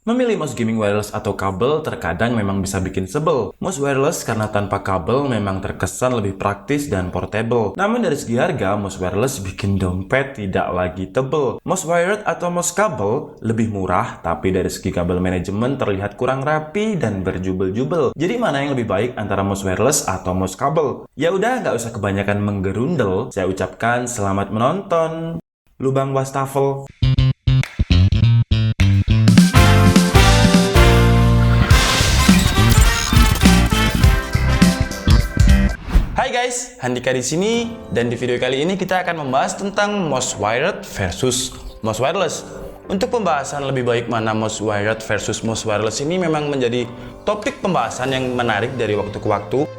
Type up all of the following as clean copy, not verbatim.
Memilih mouse gaming wireless atau kabel terkadang memang bisa bikin sebel. Mouse wireless karena tanpa kabel memang terkesan lebih praktis dan portable. Namun dari segi harga, mouse wireless bikin dompet tidak lagi tebel. Mouse wired atau mouse kabel lebih murah, tapi dari segi kabel manajemen terlihat kurang rapi dan berjubel-jubel. Jadi mana yang lebih baik antara mouse wireless atau mouse kabel? Ya udah, nggak usah kebanyakan menggerundel. Saya ucapkan selamat menonton. Lubang wastafel. Hai guys, Handika di sini, dan di video kali ini kita akan membahas tentang mouse wired versus mouse wireless. Untuk pembahasan lebih baik mana mouse wired versus mouse wireless ini memang menjadi topik pembahasan yang menarik dari waktu ke waktu.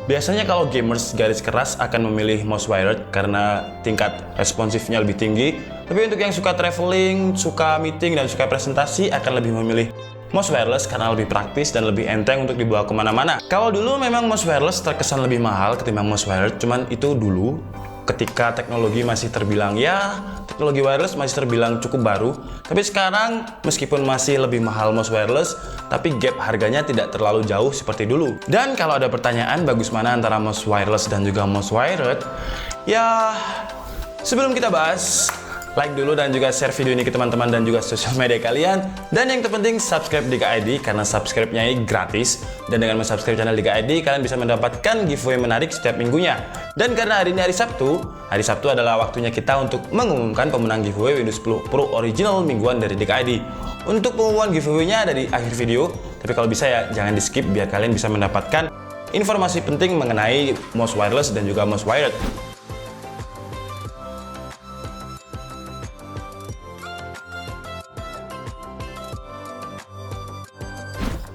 Biasanya kalau gamers garis keras akan memilih mouse wired karena tingkat responsifnya lebih tinggi. Tapi untuk yang suka traveling, suka meeting, dan suka presentasi akan lebih memilih mouse wireless karena lebih praktis dan lebih enteng untuk dibawa kemana-mana. Kalau dulu memang mouse wireless terkesan lebih mahal ketimbang mouse wired, cuman itu dulu ketika teknologi masih terbilang teknologi wireless masih terbilang cukup baru. Tapi sekarang meskipun masih lebih mahal mouse wireless, tapi gap harganya tidak terlalu jauh seperti dulu. Dan kalau ada pertanyaan bagus mana antara mouse wireless dan juga mouse wired, ya sebelum kita bahas, like dulu dan juga share video ini ke teman-teman dan juga sosial media kalian. Dan yang terpenting subscribe Dika ID karena subscribe-nya ini gratis. Dan dengan mensubscribe channel Dika ID kalian bisa mendapatkan giveaway menarik setiap minggunya. Dan karena hari ini hari Sabtu adalah waktunya kita untuk mengumumkan pemenang giveaway Windows 10 Pro Original mingguan dari Dika ID. Untuk pengumuman giveaway-nya ada di akhir video. Tapi kalau bisa ya jangan di skip biar kalian bisa mendapatkan informasi penting mengenai mouse wireless dan juga mouse wired.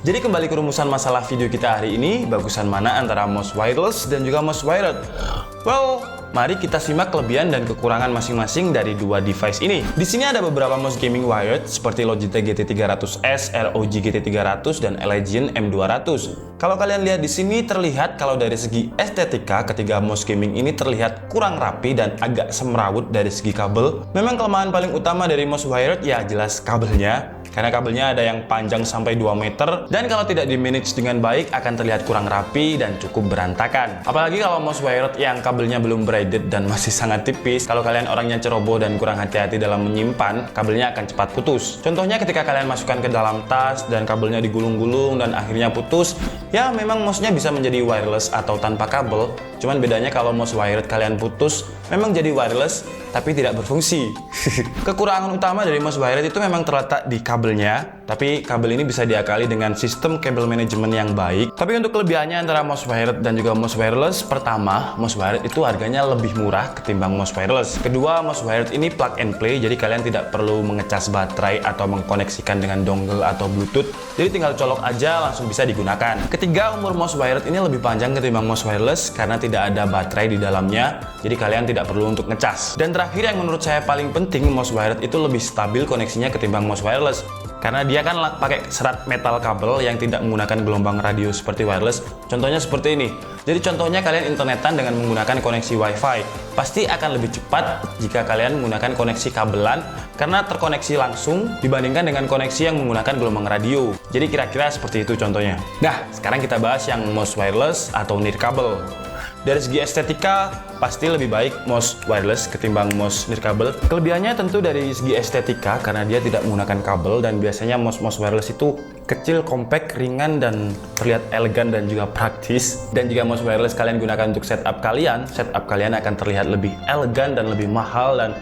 Jadi kembali ke rumusan masalah video kita hari ini, bagusan mana antara mouse wireless dan juga mouse wired? Well, mari kita simak kelebihan dan kekurangan masing-masing dari dua device ini. Di sini ada beberapa mouse gaming wired seperti Logitech GT300S, ROG GT300 dan Legion M200. Kalau kalian lihat di sini terlihat kalau dari segi estetika ketiga mouse gaming ini terlihat kurang rapi dan agak semrawut dari segi kabel. Memang kelemahan paling utama dari mouse wired ya jelas kabelnya. Karena kabelnya ada yang panjang sampai 2 meter dan kalau tidak di manage dengan baik akan terlihat kurang rapi dan cukup berantakan. Apalagi kalau mouse wired yang kabelnya belum braided dan masih sangat tipis, kalau kalian orangnya ceroboh dan kurang hati-hati dalam menyimpan, kabelnya akan cepat putus. Contohnya ketika kalian masukkan ke dalam tas dan kabelnya digulung-gulung dan akhirnya putus, ya memang mouse-nya bisa menjadi wireless atau tanpa kabel. Cuman bedanya kalau mouse wired kalian putus, memang jadi wireless tapi tidak berfungsi. Kekurangan utama dari mouse wired itu memang terletak di kabelnya, tapi kabel ini bisa diakali dengan sistem kabel manajemen yang baik. Tapi untuk kelebihannya antara mouse wired dan juga mouse wireless, pertama, mouse wired itu harganya lebih murah ketimbang mouse wireless. Kedua, mouse wired ini plug and play, jadi kalian tidak perlu mengecas baterai atau mengkoneksikan dengan dongle atau bluetooth. Jadi tinggal colok aja langsung bisa digunakan. Ketiga, umur mouse wired ini lebih panjang ketimbang mouse wireless karena tidak ada baterai di dalamnya, jadi kalian tidak perlu untuk ngecas. Dan terakhir yang menurut saya paling penting, mouse wired itu lebih stabil koneksinya ketimbang mouse wireless. Karena dia kan pakai serat metal kabel yang tidak menggunakan gelombang radio seperti wireless. Contohnya seperti ini. Jadi contohnya kalian internetan dengan menggunakan koneksi wifi. Pasti akan lebih cepat jika kalian menggunakan koneksi kabelan karena terkoneksi langsung dibandingkan dengan koneksi yang menggunakan gelombang radio. Jadi kira-kira seperti itu contohnya. Nah, sekarang kita bahas yang mouse wireless atau nirkabel. Dari segi estetika, pasti lebih baik mouse wireless ketimbang mouse nirkabel. Kelebihannya tentu dari segi estetika karena dia tidak menggunakan kabel dan biasanya mouse wireless itu kecil, compact, ringan, dan terlihat elegan dan juga praktis. Dan jika mouse wireless kalian gunakan untuk setup kalian akan terlihat lebih elegan dan lebih mahal dan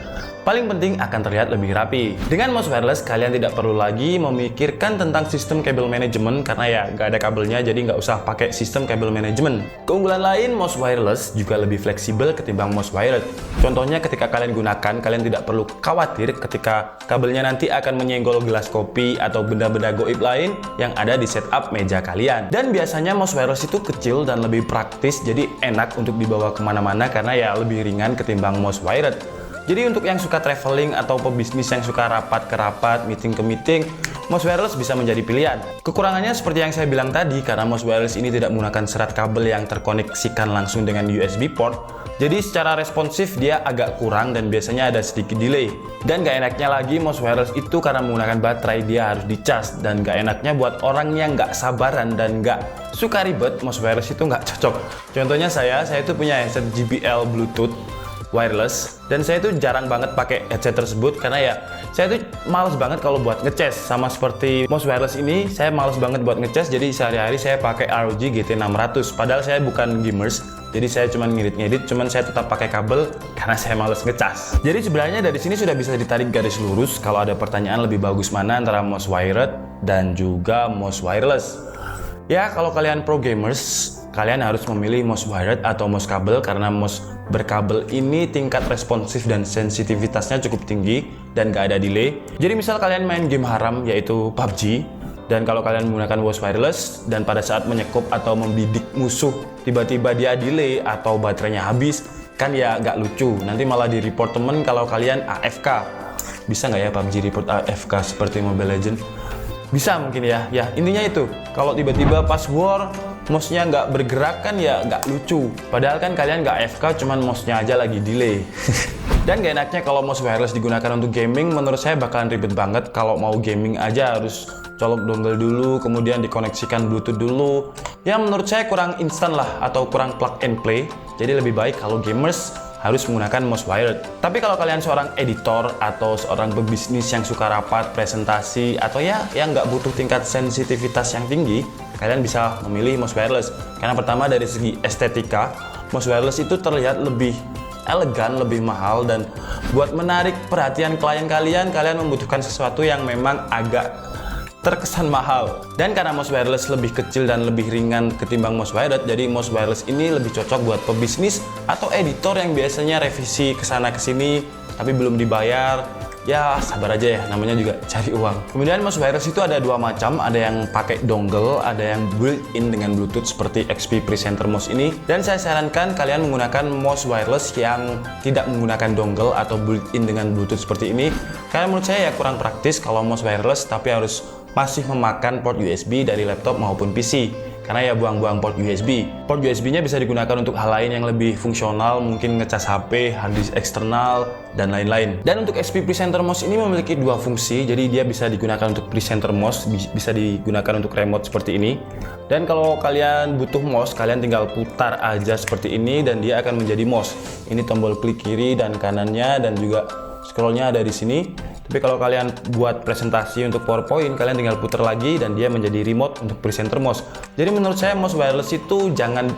paling penting akan terlihat lebih rapi. Dengan mouse wireless kalian tidak perlu lagi memikirkan tentang sistem kabel manajemen karena ya nggak ada kabelnya, jadi nggak usah pakai sistem kabel manajemen. Keunggulan lain, mouse wireless juga lebih fleksibel ketimbang mouse wired. Contohnya ketika kalian gunakan, kalian tidak perlu khawatir ketika kabelnya nanti akan menyenggol gelas kopi atau benda-benda goib lain yang ada di setup meja kalian. Dan biasanya mouse wireless itu kecil dan lebih praktis, jadi enak untuk dibawa kemana-mana karena ya lebih ringan ketimbang mouse wired. Jadi untuk yang suka traveling atau pebisnis yang suka rapat ke rapat, meeting ke meeting, mouse wireless bisa menjadi pilihan. Kekurangannya seperti yang saya bilang tadi, karena mouse wireless ini tidak menggunakan serat kabel yang terkoneksikan langsung dengan USB port. Jadi secara responsif dia agak kurang dan biasanya ada sedikit delay. Dan gak enaknya lagi mouse wireless itu karena menggunakan baterai dia harus dicas. Dan gak enaknya buat orang yang gak sabaran dan gak suka ribet, mouse wireless itu gak cocok. Contohnya saya itu punya headset JBL Bluetooth wireless dan saya itu jarang banget pakai headset tersebut karena ya saya itu males banget kalau buat ngecas. Sama seperti mouse wireless ini, saya males banget buat ngecas, jadi sehari-hari saya pakai ROG GT600. Padahal saya bukan gamers, jadi saya cuma ngedit, cuman saya tetap pakai kabel karena saya males ngecas. Jadi sebenarnya dari sini sudah bisa ditarik garis lurus kalau ada pertanyaan lebih bagus mana antara mouse wired dan juga mouse wireless. Ya, kalau kalian pro gamers, kalian harus memilih mouse wired atau mouse kabel karena mouse berkabel ini tingkat responsif dan sensitivitasnya cukup tinggi dan gak ada delay. Jadi misal kalian main game haram yaitu PUBG, dan kalau kalian menggunakan mouse wireless dan pada saat menyekup atau membidik musuh tiba-tiba dia delay atau baterainya habis, kan ya gak lucu. Nanti malah di report temen kalau kalian AFK. Bisa nggak ya PUBG report AFK seperti Mobile Legends? Bisa mungkin ya. Ya intinya itu, kalau tiba-tiba pas war mouse-nya nggak bergerak kan ya nggak lucu. Padahal kan kalian nggak AFK, cuman mouse-nya aja lagi delay. Dan gak enaknya kalau mouse wireless digunakan untuk gaming, menurut saya bakalan ribet banget. Kalau mau gaming aja harus colok dongle dulu, kemudian dikoneksikan Bluetooth dulu. Ya menurut saya kurang instan lah, atau kurang plug and play. Jadi lebih baik kalau gamers harus menggunakan mouse wired. Tapi kalau kalian seorang editor atau seorang pebisnis yang suka rapat, presentasi, atau ya yang nggak butuh tingkat sensitivitas yang tinggi, kalian bisa memilih mouse wireless. Karena pertama dari segi estetika, mouse wireless itu terlihat lebih elegan, lebih mahal, dan buat menarik perhatian klien kalian membutuhkan sesuatu yang memang agak terkesan mahal. Dan karena mouse wireless lebih kecil dan lebih ringan ketimbang mouse wired, jadi mouse wireless ini lebih cocok buat pebisnis atau editor yang biasanya revisi kesana kesini tapi belum dibayar. Ya sabar aja ya, namanya juga cari uang. Kemudian mouse wireless itu ada dua macam, ada yang pakai dongle, ada yang built-in dengan Bluetooth seperti XP Presenter Mouse ini. Dan saya sarankan kalian menggunakan mouse wireless yang tidak menggunakan dongle atau built-in dengan Bluetooth seperti ini. Karena menurut saya ya kurang praktis kalau mouse wireless tapi harus masih memakan port USB dari laptop maupun PC. Karena ya buang-buang port USB. Port USB-nya bisa digunakan untuk hal lain yang lebih fungsional, mungkin ngecas HP, hard disk eksternal, dan lain-lain. Dan untuk XP Presenter Mouse ini memiliki dua fungsi, jadi dia bisa digunakan untuk presenter mouse, bisa digunakan untuk remote seperti ini. Dan kalau kalian butuh mouse, kalian tinggal putar aja seperti ini dan dia akan menjadi mouse. Ini tombol klik kiri dan kanannya dan juga scrollnya ada di sini. Tapi kalau kalian buat presentasi untuk PowerPoint, kalian tinggal putar lagi dan dia menjadi remote untuk presenter mouse. Jadi menurut saya mouse wireless itu jangan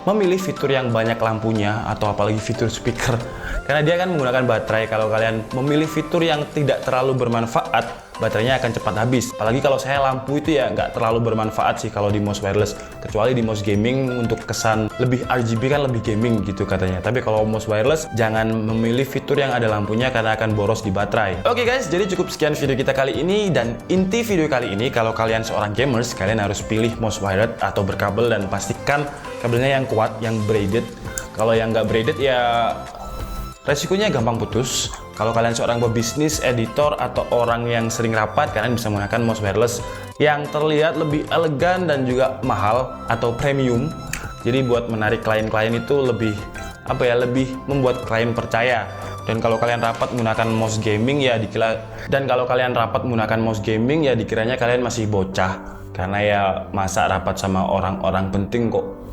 memilih fitur yang banyak lampunya atau apalagi fitur speaker. Karena dia kan menggunakan baterai. Kalau kalian memilih fitur yang tidak terlalu bermanfaat, baterainya akan cepat habis. Apalagi kalau saya lampu itu ya nggak terlalu bermanfaat sih kalau di mouse wireless. Kecuali di mouse gaming untuk kesan lebih RGB kan lebih gaming gitu katanya. Tapi kalau mouse wireless jangan memilih fitur yang ada lampunya karena akan boros di baterai. Oke guys, jadi cukup sekian video kita kali ini. Dan inti video kali ini, kalau kalian seorang gamers, kalian harus pilih mouse wired atau berkabel dan pastikan kabelnya yang kuat, yang braided. Kalau yang nggak braided ya resikonya gampang putus. Kalau kalian seorang pebisnis, editor, atau orang yang sering rapat, kalian bisa menggunakan mouse wireless yang terlihat lebih elegan dan juga mahal atau premium. Jadi buat menarik klien-klien itu lebih lebih membuat klien percaya. Dan kalau kalian rapat menggunakan mouse gaming ya dikiranya kalian masih bocah. Karena ya masa rapat sama orang-orang penting kok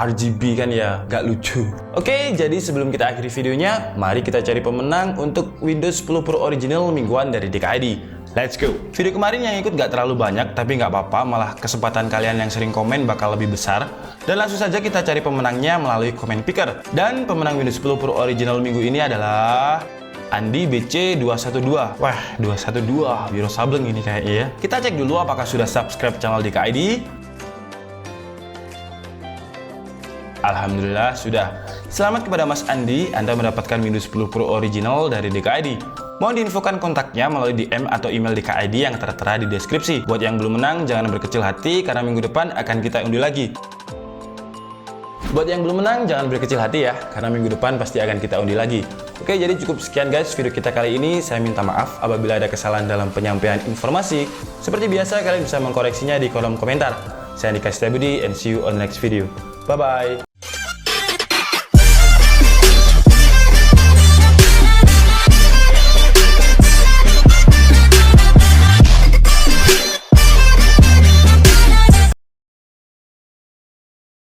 RGB kan ya gak lucu. Oke, jadi sebelum kita akhiri videonya, mari kita cari pemenang untuk Windows 10 Pro Original mingguan dari DKID. Let's go! Video kemarin yang ikut gak terlalu banyak, tapi gak apa-apa, malah kesempatan kalian yang sering komen bakal lebih besar. Dan langsung saja kita cari pemenangnya melalui komen picker. Dan pemenang Windows 10 Pro Original minggu ini adalah Andi BC212. Wah, 212, Wiro Sableng ini kayaknya ya. Kita cek dulu apakah sudah subscribe channel DKID. Alhamdulillah sudah. Selamat kepada Mas Andi, Anda mendapatkan Windows 10 Pro Original dari DKID. Mohon diinfokan kontaknya melalui DM atau email DKID yang tertera di deskripsi. Buat yang belum menang, jangan berkecil hati karena minggu depan akan kita undi lagi. Buat yang belum menang, jangan berkecil hati ya, karena minggu depan pasti akan kita undi lagi. Oke, jadi cukup sekian guys video kita kali ini. Saya minta maaf apabila ada kesalahan dalam penyampaian informasi. Seperti biasa, kalian bisa mengkoreksinya di kolom komentar. Saya Andika Setiabudi and see you on the next video. Bye-bye.